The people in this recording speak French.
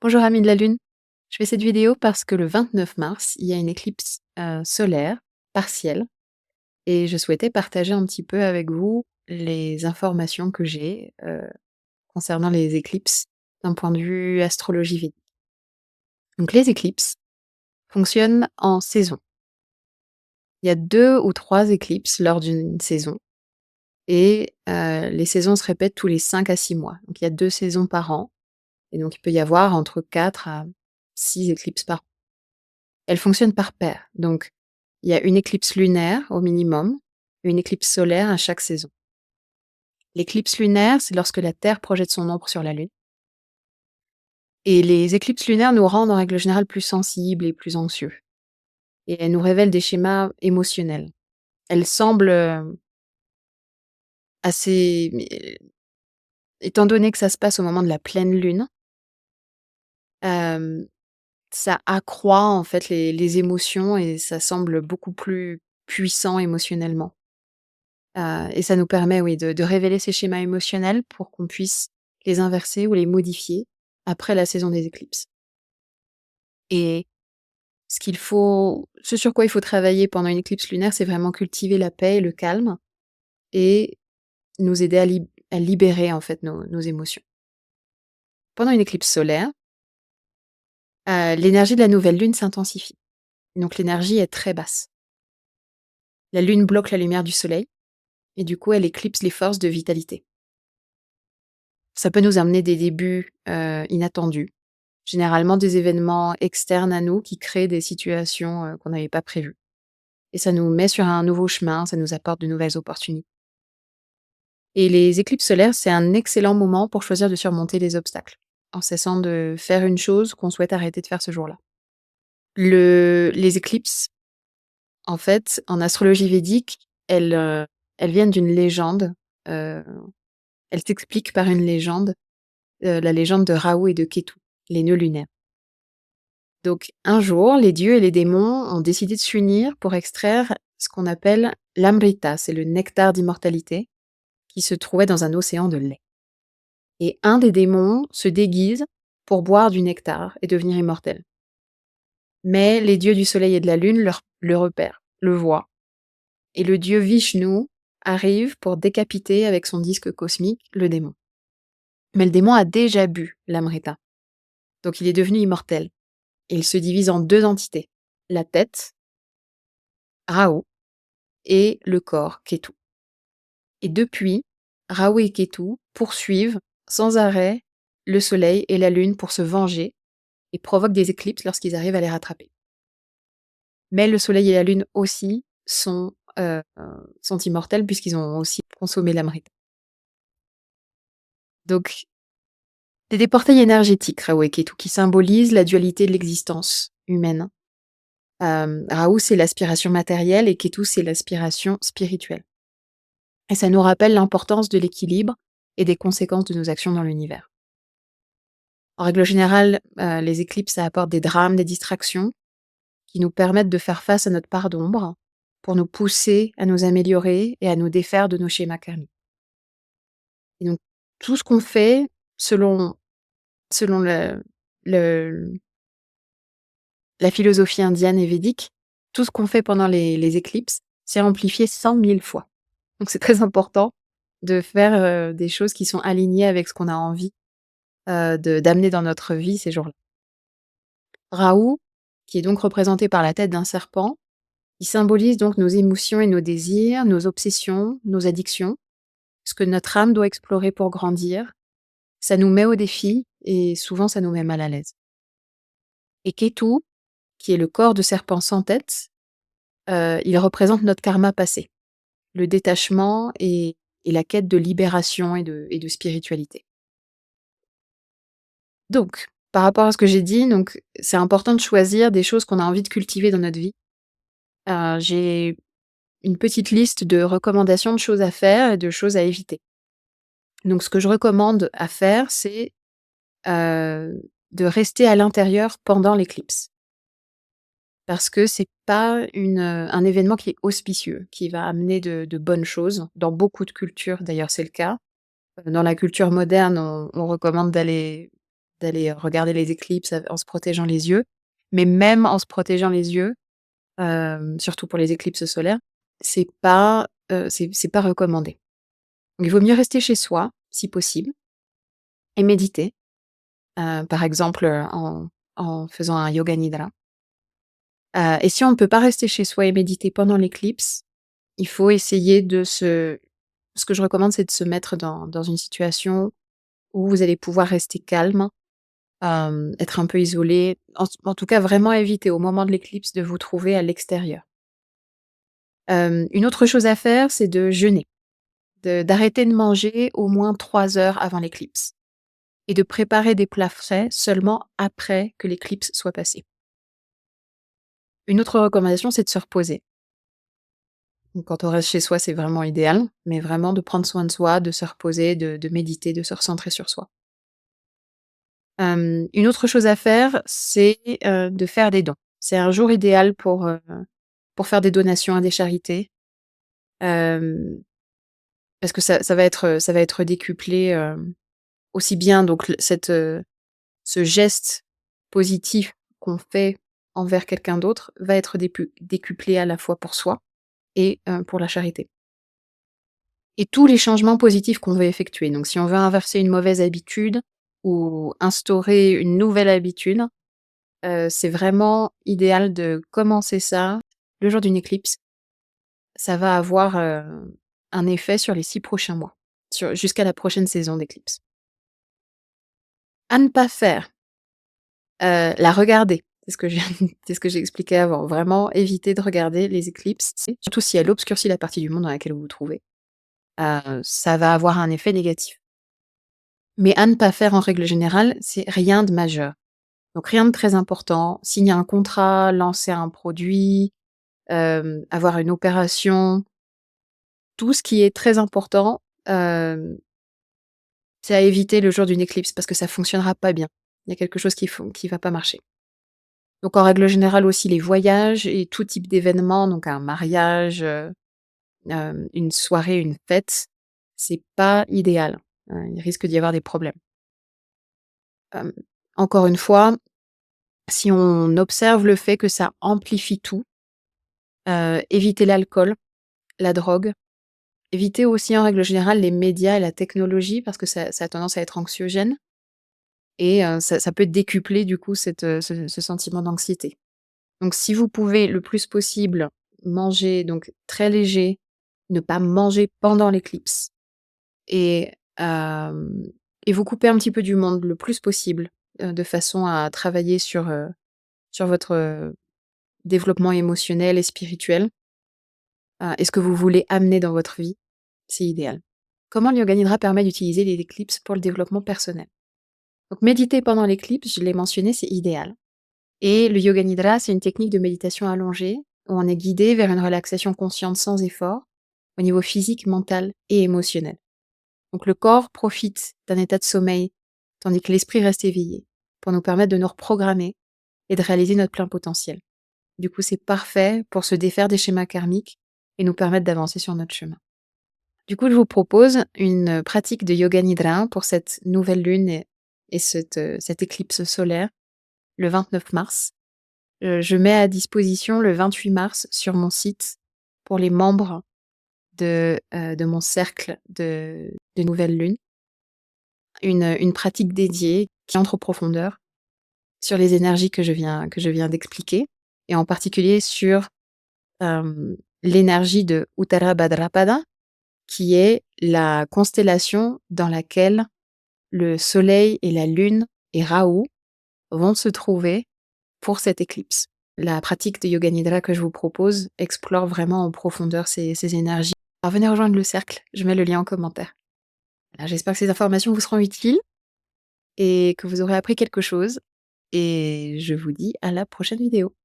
Bonjour amis de la Lune. Je fais cette vidéo parce que le 29 mars, il y a une éclipse solaire partielle et je souhaitais partager un petit peu avec vous les informations que j'ai concernant les éclipses d'un point de vue astrologie védique. Donc les éclipses fonctionnent en saison. Il y a 2 ou 3 éclipses lors d'une saison et les saisons se répètent tous les 5 à 6 mois. Donc il y a 2 saisons par an et donc il peut y avoir entre 4 à 6 éclipses par an. Elles fonctionnent par paire, donc il y a une éclipse lunaire au minimum, une éclipse solaire à chaque saison. L'éclipse lunaire, c'est lorsque la Terre projette son ombre sur la Lune. Et les éclipses lunaires nous rendent en règle générale plus sensibles et plus anxieux. Et elles nous révèlent des schémas émotionnels. Elles semblent assez... Étant donné que ça se passe au moment de la pleine Lune, euh, ça accroît en fait les émotions et ça semble beaucoup plus puissant émotionnellement. Et ça nous permet, oui, de révéler ces schémas émotionnels pour qu'on puisse les inverser ou les modifier après la saison des éclipses. Et ce sur quoi il faut travailler pendant une éclipse lunaire, c'est vraiment cultiver la paix et le calme et nous aider à libérer en fait nos émotions. Pendant une éclipse solaire, l'énergie de la nouvelle lune s'intensifie. Donc l'énergie est très basse. La lune bloque la lumière du soleil et du coup elle éclipse les forces de vitalité. Ça peut nous amener des débuts inattendus, généralement des événements externes à nous qui créent des situations qu'on n'avait pas prévues. Et ça nous met sur un nouveau chemin, ça nous apporte de nouvelles opportunités. Et les éclipses solaires, c'est un excellent moment pour choisir de surmonter les obstacles, en cessant de faire une chose qu'on souhaite arrêter de faire ce jour-là. Les éclipses, en fait, en astrologie védique, elles viennent d'une légende. euh, elles s'expliquent par une légende, la légende de Rahu et de Ketu, les nœuds lunaires. Donc un jour, les dieux et les démons ont décidé de s'unir pour extraire ce qu'on appelle l'amrita, c'est le nectar d'immortalité, qui se trouvait dans un océan de lait. Et un des démons se déguise pour boire du nectar et devenir immortel. Mais les dieux du soleil et de la lune le repèrent, le voient. Et le dieu Vishnu arrive pour décapiter avec son disque cosmique le démon. Mais le démon a déjà bu l'amrita, donc il est devenu immortel. Et il se divise en 2 entités, la tête, Rahu, et le corps, Ketu. Et depuis, Rahu et Ketu poursuivent sans arrêt le soleil et la lune pour se venger et provoquent des éclipses lorsqu'ils arrivent à les rattraper. Mais le soleil et la lune aussi sont immortels puisqu'ils ont aussi consommé l'amrita. Donc, c'est des portails énergétiques, Rahu et Ketu, qui symbolisent la dualité de l'existence humaine. Rahu, c'est l'aspiration matérielle et Ketu, c'est l'aspiration spirituelle. Et ça nous rappelle l'importance de l'équilibre et des conséquences de nos actions dans l'univers. En règle générale, les éclipses, ça apporte des drames, des distractions qui nous permettent de faire face à notre part d'ombre pour nous pousser à nous améliorer et à nous défaire de nos schémas karmiques. Et donc, tout ce qu'on fait selon le la philosophie indienne et védique, tout ce qu'on fait pendant les éclipses, c'est amplifié 100 000 fois. Donc c'est très important de faire des choses qui sont alignées avec ce qu'on a envie d'amener dans notre vie ces jours-là. Rahu, qui est donc représenté par la tête d'un serpent, il symbolise donc nos émotions et nos désirs, nos obsessions, nos addictions, ce que notre âme doit explorer pour grandir. Ça nous met au défi et souvent ça nous met mal à l'aise. Et Ketu, qui est le corps de serpent sans tête, il représente notre karma passé, le détachement et la quête de libération et de spiritualité. Donc, par rapport à ce que j'ai dit, donc, c'est important de choisir des choses qu'on a envie de cultiver dans notre vie. J'ai une petite liste de recommandations de choses à faire et de choses à éviter. Donc ce que je recommande à faire, c'est de rester à l'intérieur pendant l'éclipse. Parce que c'est pas un événement qui est auspicieux, qui va amener de bonnes choses. Dans beaucoup de cultures, d'ailleurs, c'est le cas. Dans la culture moderne, on recommande d'aller d'aller regarder les éclipses en se protégeant les yeux. Mais même en se protégeant les yeux, surtout pour les éclipses solaires, c'est pas recommandé. Donc il vaut mieux rester chez soi, si possible, et méditer, par exemple, en faisant un yoga nidra. Et si on ne peut pas rester chez soi et méditer pendant l'éclipse, il faut essayer ce que je recommande, c'est de se mettre dans une situation où vous allez pouvoir rester calme, être un peu isolé. En tout cas, vraiment éviter au moment de l'éclipse de vous trouver à l'extérieur. Une autre chose à faire, c'est de jeûner, d'arrêter de manger au moins 3 heures avant l'éclipse et de préparer des plats frais seulement après que l'éclipse soit passée. Une autre recommandation, c'est de se reposer. Donc quand on reste chez soi, c'est vraiment idéal, mais vraiment de prendre soin de soi, de se reposer, de méditer, de se recentrer sur soi. Une autre chose à faire, c'est, de faire des dons. C'est un jour idéal pour faire des donations à des charités, hem, parce que ça va être décuplé, aussi bien donc ce geste positif qu'on fait envers quelqu'un d'autre va être décuplé à la fois pour soi et pour la charité. Et tous les changements positifs qu'on veut effectuer, donc si on veut inverser une mauvaise habitude ou instaurer une nouvelle habitude, c'est vraiment idéal de commencer ça le jour d'une éclipse. Ça va avoir, un effet sur les 6 prochains mois, jusqu'à la prochaine saison d'éclipse. À ne pas faire, la regarder, c'est ce que j'ai expliqué avant. Vraiment éviter de regarder les éclipses, surtout si elle obscurcit la partie du monde dans laquelle vous vous trouvez, ça va avoir un effet négatif. Mais à ne pas faire en règle générale, c'est rien de majeur. Donc rien de très important, signer un contrat, lancer un produit, avoir une opération, tout ce qui est très important, c'est à éviter le jour d'une éclipse parce que ça fonctionnera pas bien. Il y a quelque chose qui va pas marcher. Donc en règle générale aussi les voyages et tout type d'événement, donc un mariage, une soirée, une fête, c'est pas idéal. Il risque d'y avoir des problèmes. Hem, Encore une fois, si on observe le fait que ça amplifie tout, éviter l'alcool, la drogue, éviter aussi en règle générale les médias et la technologie parce que ça a tendance à être anxiogène et ça peut décupler du coup ce sentiment d'anxiété. Donc si vous pouvez le plus possible manger donc très léger, ne pas manger pendant l'éclipse et hem et vous couper un petit peu du monde le plus possible, de façon à travailler sur votre, développement émotionnel et spirituel, et ce que vous voulez amener dans votre vie, c'est idéal. Comment le yoga nidra permet d'utiliser les éclipses pour le développement personnel? Donc méditer pendant l'éclipse, je l'ai mentionné, c'est idéal. Et le yoga nidra, c'est une technique de méditation allongée où on est guidé vers une relaxation consciente sans effort au niveau physique, mental et émotionnel. Donc le corps profite d'un état de sommeil tandis que l'esprit reste éveillé pour nous permettre de nous reprogrammer et de réaliser notre plein potentiel. Du coup, c'est parfait pour se défaire des schémas karmiques et nous permettre d'avancer sur notre chemin. Du coup, je vous propose une pratique de yoga nidra pour cette nouvelle lune et cette éclipse solaire le 29 mars. Je mets à disposition le 28 mars sur mon site pour les membres de mon cercle de nouvelle lune, une pratique dédiée qui entre en profondeur sur les énergies que je viens d'expliquer et en particulier sur, l'énergie de Uttara Bhadrapada, qui est la constellation dans laquelle le soleil et la lune et Rahu vont se trouver pour cette éclipse. La pratique de yoga nidra que je vous propose explore vraiment en profondeur ces énergies. Alors venez rejoindre le cercle, je mets le lien en commentaire. Voilà, j'espère que ces informations vous seront utiles et que vous aurez appris quelque chose et je vous dis à la prochaine vidéo.